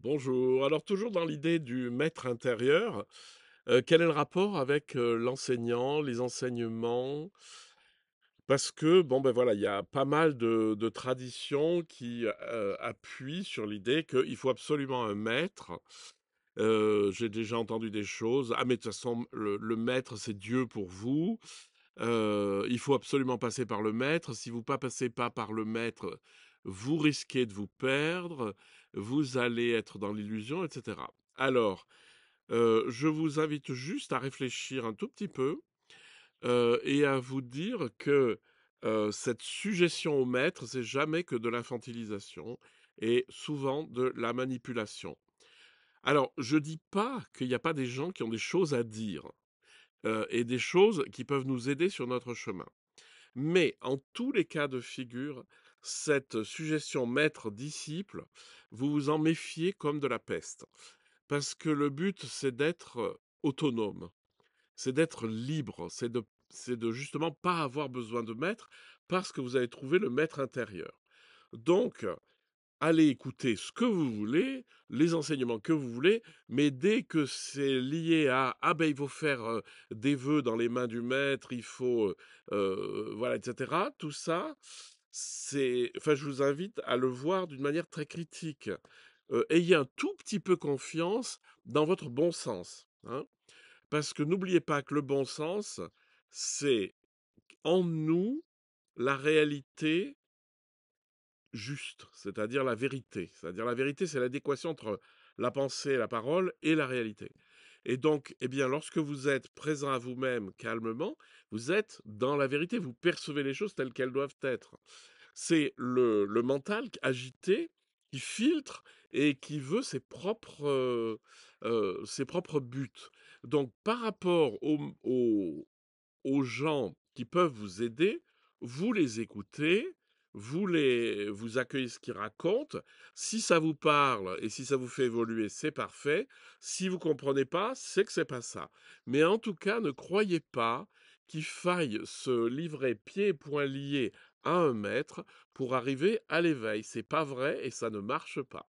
Bonjour. Alors toujours dans l'idée du maître intérieur, quel est le rapport avec, l'enseignant, les enseignements? Parce que bon, ben, voilà, il y a pas mal de traditions qui, appuient sur l'idée qu'il faut absolument un maître. J'ai déjà entendu des choses: «Ah mais de toute façon le maître c'est Dieu pour vous, il faut absolument passer par le maître. Si vous pas passez pas par le maître, vous risquez de vous perdre, vous allez être dans l'illusion» et cetera. Alors, je vous invite juste à réfléchir un tout petit peu, et à vous dire que, cette sujétion au maître, c'est jamais que de l'infantilisation et souvent de la manipulation. Alors, je dis pas qu'il n'y a pas des gens qui ont des choses à dire, et des choses qui peuvent nous aider sur notre chemin. Mais en tous les cas de figure, cette suggestion maître-disciple, vous vous en méfiez comme de la peste. Parce que le but, c'est d'être autonome, c'est d'être libre, c'est de justement pas avoir besoin de maître parce que vous avez trouvé le maître intérieur. Donc, allez écouter ce que vous voulez, les enseignements que vous voulez, mais dès que c'est lié à ah ben il faut faire des vœux dans les mains du maître, il faut voilà, etc. Tout ça, enfin, je vous invite à le voir d'une manière très critique. Ayez un tout petit peu confiance dans votre bon sens, hein, parce que n'oubliez pas que le bon sens, c'est en nous la réalité juste, c'est-à-dire la vérité. C'est-à-dire la vérité, c'est l'adéquation entre la pensée, la parole et la réalité. Et donc, eh bien, lorsque vous êtes présent à vous-même calmement, vous êtes dans la vérité, vous percevez les choses telles qu'elles doivent être. C'est le mental agité qui filtre et qui veut ses propres buts. Donc, par rapport aux gens qui peuvent vous aider, vous les écoutez, vous accueillez ce qu'ils racontent. Si ça vous parle et si ça vous fait évoluer, c'est parfait. Si vous comprenez pas, c'est que c'est pas ça. Mais en tout cas, ne croyez pas qu'il faille se livrer pieds et poings liés à un maître pour arriver à l'éveil. C'est pas vrai et ça ne marche pas.